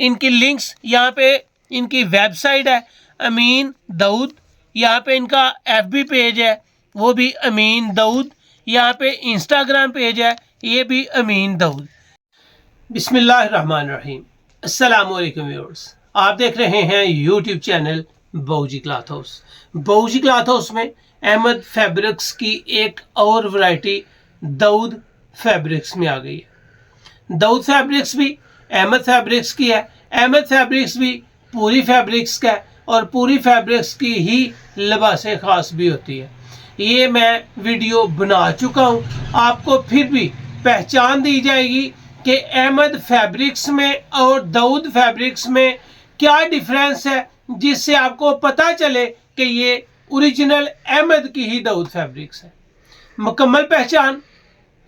इनकी लिंक्स यहाँ पे, इनकी वेबसाइट है अमीन दाऊद, यहाँ पे इनका FB पेज है वो भी अमीन दाऊद, यहाँ पे इंस्टाग्राम पेज है ये भी अमीन दाऊद। बिस्मिल्लाहिर्रहमानिर्रहीम, अस्सलाम वालेकुम व्यूअर्स, आप देख रहे हैं YouTube channel Bauji cloth house. Bauji cloth house में अहमद फैब्रिक्स की एक और वैरायटी दाऊद फैब्रिक्स में आ गई है। दाऊद फैब्रिक्स भी अहमद फैब्रिक्स की है, अहमद फैब्रिक्स भी पूरी फैब्रिक्स का है और पूरी फैब्रिक्स की ही लिबासें ख़ास भी होती है। ये मैं वीडियो बना चुका हूँ, आपको फिर भी पहचान दी जाएगी कि अहमद फैब्रिक्स में और दाऊद फैब्रिक्स में क्या डिफरेंस है, जिससे आपको पता चले कि ये ओरिजिनल अहमद की ही दाऊद फैब्रिक्स है। मुकम्मल पहचान,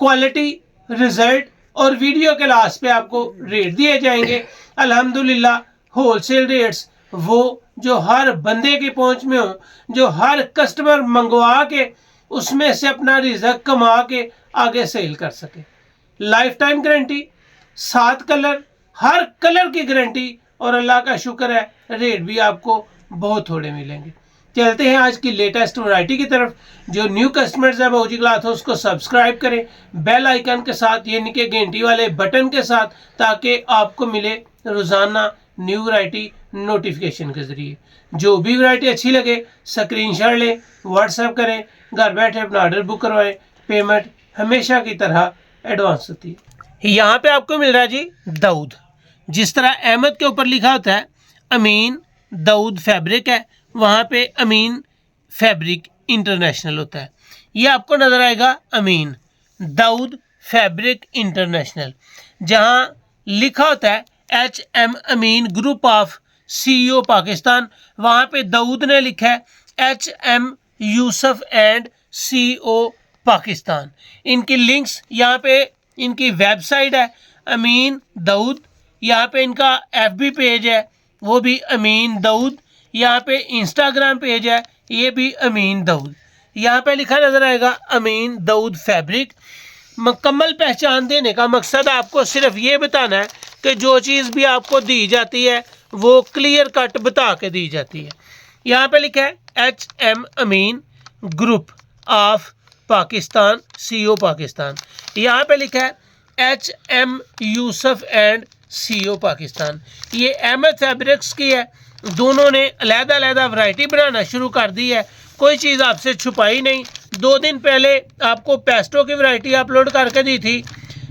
क्वालिटी, रिजल्ट और वीडियो के लास्ट पे आपको रेट दिए जाएंगे। अल्हम्दुलिल्लाह होलसेल रेट्स वो जो हर बंदे की पहुंच में हो, जो हर कस्टमर मंगवा के उसमें से अपना रिजक कमा के आगे सेल कर सके। लाइफ टाइम गारंटी, 7 कलर, हर कलर की गारंटी और अल्लाह का शुक्र है रेट भी आपको बहुत थोड़े मिलेंगे। चलते हैं आज की लेटेस्ट वैरायटी की तरफ। जो न्यू कस्टमर्स हैं बऊजी क्लॉथ हाउस को सब्सक्राइब करें बेल आइकन के साथ, यानी कि घंटी वाले बटन के साथ, ताकि आपको मिले रोज़ाना न्यू वैरायटी नोटिफिकेशन के ज़रिए। जो भी वैरायटी अच्छी लगे स्क्रीनशॉट लें, व्हाट्सएप करें, घर बैठे अपना ऑर्डर बुक करवाएं। पेमेंट हमेशा की तरह एडवांस होती है। यहाँ पे आपको मिल रहा है जी दाऊद, जिस तरह अहमद के ऊपर लिखा होता है अमीन दाऊद फैब्रिक है, वहाँ पे अमीन फैब्रिक इंटरनेशनल होता है। ये आपको नज़र आएगा अमीन दाऊद फैब्रिक इंटरनेशनल, जहाँ लिखा होता है HM Amin group of CEO Pakistan, वहाँ पे दाऊद ने लिखा है HM Yusuf and CO Pakistan. इनकी लिंक्स यहाँ पे, इनकी वेबसाइट है अमीन दाऊद, यहाँ पे इनका FB पेज है वो भी अमीन दाऊद, यहाँ पे इंस्टाग्राम पेज है ये भी अमीन दाऊद। यहाँ पे लिखा नज़र आएगा अमीन दाऊद फैब्रिक। मुकम्मल पहचान देने का मकसद आपको सिर्फ ये बताना है कि जो चीज़ भी आपको दी जाती है वो क्लियर कट बता के दी जाती है। यहाँ पे लिखा है HM Amin group of Pakistan CO Pakistan, यहाँ पे लिखा है HM Yusuf and CO Pakistan. ये अहमद फैब्रिक्स की है, दोनों ने अलग-अलग वैरायटी बनाना शुरू कर दी है, कोई चीज़ आपसे छुपाई नहीं। 2 दिन पहले आपको पेस्टो की वैरायटी अपलोड करके दी थी,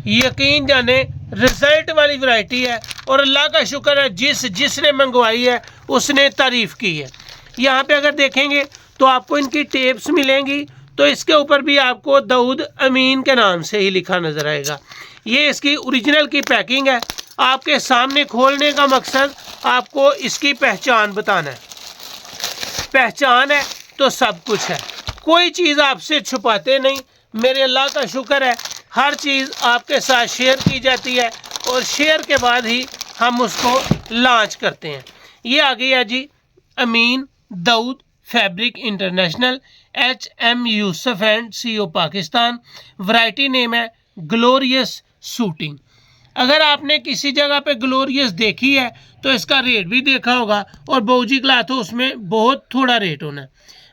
यकीन जाने रिजल्ट वाली वैरायटी है और अल्लाह का शुक्र है जिसने मंगवाई है उसने तारीफ़ की है। यहाँ पे अगर देखेंगे तो आपको इनकी टेप्स मिलेंगी, तो इसके ऊपर भी आपको दाऊद अमीन के नाम से ही लिखा नज़र आएगा। ये इसकी ओरिजिनल की पैकिंग है, आपके सामने खोलने का मकसद आपको इसकी पहचान बताना है। पहचान है तो सब कुछ है, कोई चीज़ आपसे छुपाते नहीं। मेरे अल्लाह का शुक्र है हर चीज़ आपके साथ शेयर की जाती है और शेयर के बाद ही हम उसको लॉन्च करते हैं। ये आ गया जी Amin Daud fabric international, HM Yusuf and CO Pakistan. Variety name है ग्लोरियस सूटिंग। अगर आपने किसी जगह पे ग्लोरियस देखी है तो इसका रेट भी देखा होगा, और बऊजी क्लॉथ हाउस में बहुत थोड़ा रेट होना है।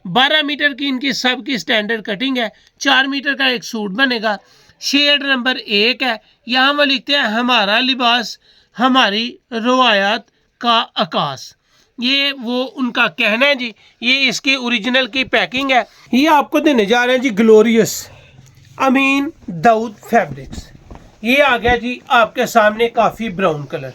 12 मीटर की इनकी सबकी स्टैंडर्ड कटिंग है, 4 मीटर का एक सूट बनेगा। शेड नंबर 1 है, यहाँ वो लिखते हैं हमारा लिबास हमारी रवायात का आकाश। ये वो उनका कहना है जी। ये इसकी ओरिजिनल की पैकिंग है। ये आपको देने जा रहे हैं जी ग्लोरियस अमीन दाऊद फैब्रिक्स। ये आ गया जी आपके सामने काफ़ी ब्राउन कलर,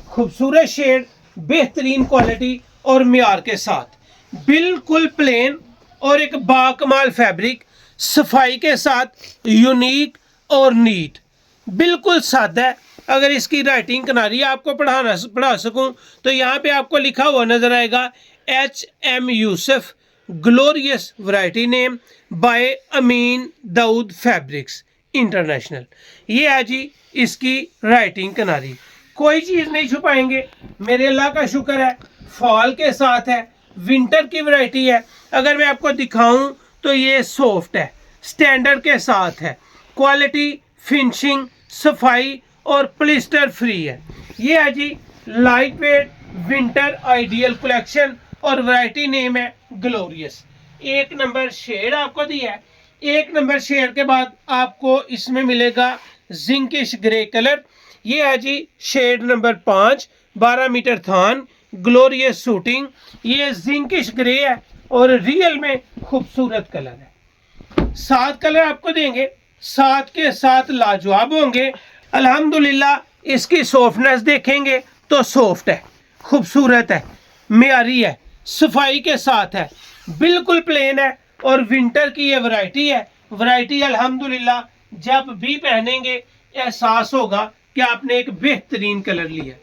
खूबसूरत शेड, बेहतरीन क्वालिटी और मियार के साथ, बिल्कुल प्लेन और एक बाकमाल फैब्रिक, सफाई के साथ यूनिक और नीट, बिल्कुल सादा है। अगर इसकी राइटिंग किनारी आपको पढ़ा सकूं तो यहाँ पे आपको लिखा हुआ नज़र आएगा HM Yusuf glorious variety name by Amin Dawood fabrics international. ये है जी इसकी राइटिंग किनारी, कोई चीज़ नहीं छुपाएंगे। मेरे अल्लाह का शुक्र है फॉल के साथ है, विंटर की वैरायटी है। अगर मैं आपको दिखाऊं तो ये सॉफ्ट है, स्टैंडर्ड के साथ है, क्वालिटी, फिनिशिंग, सफाई और प्लिस्टर फ्री है। ये है जी light weight winter ideal collection और वैरायटी नेम है ग्लोरियस। 1 नंबर शेड आपको दिया है। 1 नंबर शेड के बाद आपको इसमें मिलेगा जिंकिश ग्रे कलर। ये है जी शेड नंबर 5, 12 मीटर थान, ग्लोरियस शूटिंग। ये जिंकिश ग्रे है और रियल में खूबसूरत कलर है। 7 कलर आपको देंगे, 7 के 7 लाजवाब होंगे। अल्हम्दुलिल्लाह इसकी सॉफ्टनेस देखेंगे तो सॉफ्ट है, खूबसूरत है, मेयारी है, सफाई के साथ है, बिल्कुल प्लेन है और विंटर की ये वैरायटी है। वैरायटी अल्हम्दुलिल्लाह जब भी पहनेंगे एहसास होगा कि आपने एक बेहतरीन कलर लिया।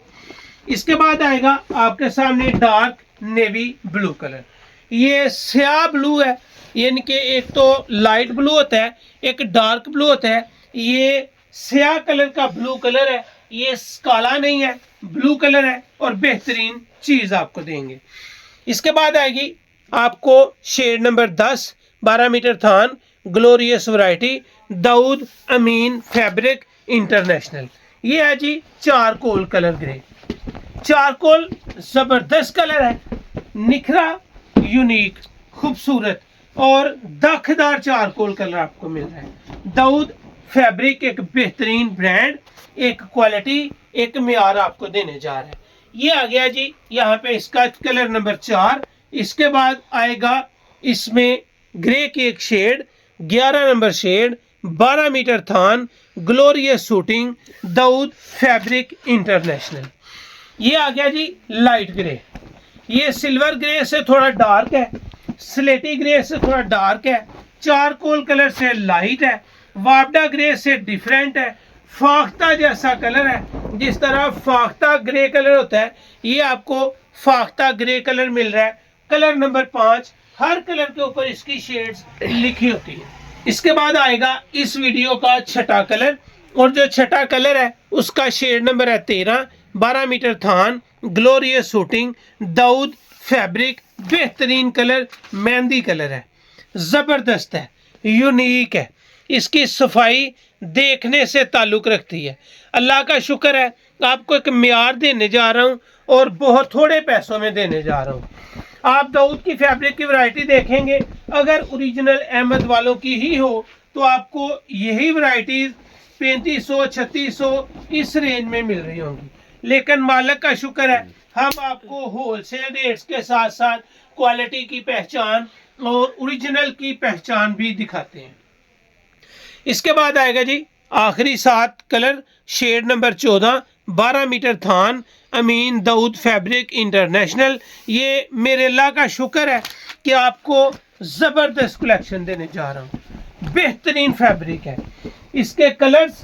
इसके बाद आएगा आपके सामने डार्क नेवी ब्लू कलर। ये स्याह ब्लू है, यानी कि एक तो लाइट ब्लू होता है, एक डार्क ब्लू होता है। ये स्याह कलर का ब्लू कलर है, ये काला नहीं है, ब्लू कलर है और बेहतरीन चीज आपको देंगे। इसके बाद आएगी आपको शेड नंबर 10, 12 मीटर थान, ग्लोरियस वैरायटी, दाऊद अमीन फैब्रिक इंटरनेशनल। ये है जी चारकोल कलर ग्रे। चारकोल जबरदस्त कलर है, निखरा, यूनिक, खूबसूरत और दाखदार चारकोल कलर आपको मिल रहा है। दाऊद फैब्रिक एक बेहतरीन ब्रांड, एक क्वालिटी, एक मियार आपको देने जा रहा है। ये आ गया जी यहाँ पे इसका कलर नंबर 4। इसके बाद आएगा इसमें ग्रे की एक शेड, 11 नंबर शेड, 12 मीटर थान, glorious suiting, Daud fabric international. ये आ गया जी लाइट ग्रे। ये सिल्वर ग्रे से थोड़ा डार्क है, स्लेटी ग्रे से थोड़ा डार्क है, चारकोल कलर से लाइट है, वापडा ग्रे से डिफरेंट है, फाख्ता जैसा कलर है। जिस तरह फाख्ता ग्रे कलर होता है, ये आपको फाख्ता ग्रे कलर मिल रहा है। कलर नंबर 5, हर कलर के ऊपर इसकी शेड्स लिखी होती है। इसके बाद आएगा इस वीडियो का छठा कलर, और जो छठा कलर है उसका शेड नंबर है 13, 12 मीटर थान, ग्लोरियस शूटिंग, दाऊद फैब्रिक, बेहतरीन कलर, मेहंदी कलर है, जबरदस्त है, यूनिक है। इसकी सफाई देखने से ताल्लुक रखती है। अल्लाह का शुक्र है आपको एक मियार देने जा रहा हूँ और बहुत थोड़े पैसों में देने जा रहा हूँ। आप दाऊद की फैब्रिक की वैरायटी देखेंगे, अगर ओरिजिनल अहमद वालों की ही हो तो आपको यही वैरायटीज 3500 3600 इस रेंज में मिल रही होंगी। लेकिन मालिक का शुक्र है हम आपको होलसेल रेट्स के साथ साथ क्वालिटी की पहचान और ओरिजिनल की पहचान भी दिखाते हैं। इसके बाद आएगा जी आखिरी 7 कलर, शेड नंबर 14, 12 मीटर थान, अमीन दाऊद फैब्रिक इंटरनेशनल। ये मेरे अल्लाह का शुक्र है कि आपको ज़बरदस्त कलेक्शन देने जा रहा हूँ। बेहतरीन फैब्रिक है, इसके कलर्स,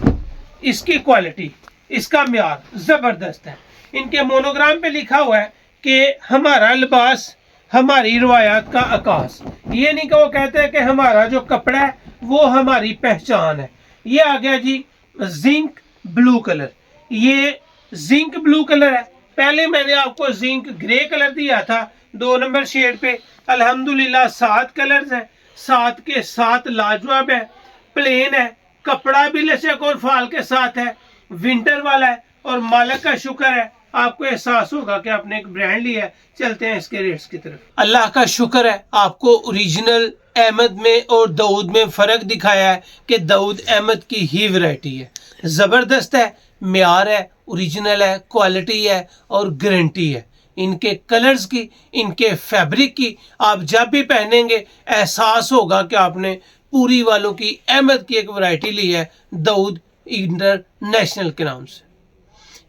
इसकी क्वालिटी, इसका म्यार ज़बरदस्त है। इनके मोनोग्राम पे लिखा हुआ है कि हमारा लिबास हमारी रवायात का आकाश। ये नहीं कि वो कहते हैं कि हमारा जो कपड़ा है वो हमारी पहचान है। ये आ गया जी जिंक ब्लू कलर। ये जिंक ब्लू कलर है। पहले मैंने आपको जिंक ग्रे कलर दिया था 2 नंबर शेड पे। अल्हम्दुलिल्लाह 7 कलर्स हैं, 7 के 7 लाजवाब है, प्लेन है, कपड़ा भी लचक और फाल के साथ है, विंटर वाला है और मालिक का शुक्र है आपको एहसास होगा कि आपने एक ब्रांड लिया है। चलते हैं इसके रेट्स की तरफ। अल्लाह का शुक्र है आपको ओरिजिनल अहमद में और दाऊद में फ़र्क दिखाया है कि दाऊद अहमद की ही वैरायटी है, ज़बरदस्त है, म्यार है, ओरिजिनल है, क्वालिटी है और गारंटी है। इनके कलर्स की, इनके फैब्रिक की आप जब भी पहनेंगे एहसास होगा कि आपने पूरी वालों की अहमद की एक वैरायटी ली है दाऊद इंटरनेशनल के नाम से।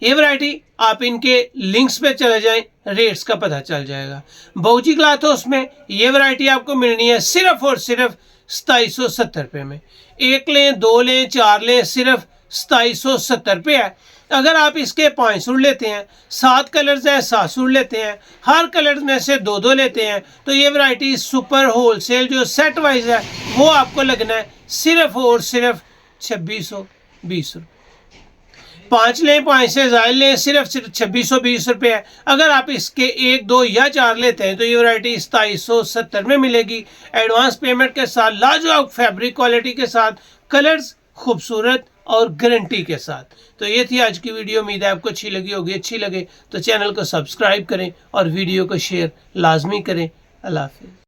ये वैरायटी आप इनके लिंक्स पे चले जाएं, रेट्स का पता चल जाएगा। बाऊजी क्लॉथ हाउस में ये वैरायटी आपको मिलनी है सिर्फ और सिर्फ 2770 रुपये में। 1 लें, 2 लें, 4 लें, सिर्फ 2770 रुपये है। अगर आप इसके 5 सूट लेते हैं, 7 कलर्स हैं, 7 सूट लेते हैं, हर कलर में से 2-2 लेते हैं, तो ये वैरायटी सुपर होलसेल जो सेट वाइज है वो आपको लगना है सिर्फ और सिर्फ 2620 रुपये। 5 लें, 5 से ज़्यादा लें, सिर्फ 2620 रुपये है। अगर आप इसके 1, 2 या 4 लेते हैं तो ये वैरायटी 2770 में मिलेगी, एडवांस पेमेंट के साथ, लाजवाब फैब्रिक क्वालिटी के साथ, कलर्स खूबसूरत और गारंटी के साथ। तो ये थी आज की वीडियो, उम्मीद है आपको अच्छी लगी होगी। अच्छी लगे तो चैनल को सब्सक्राइब करें और वीडियो को शेयर लाजमी करें। अल्लाह हाफिज़।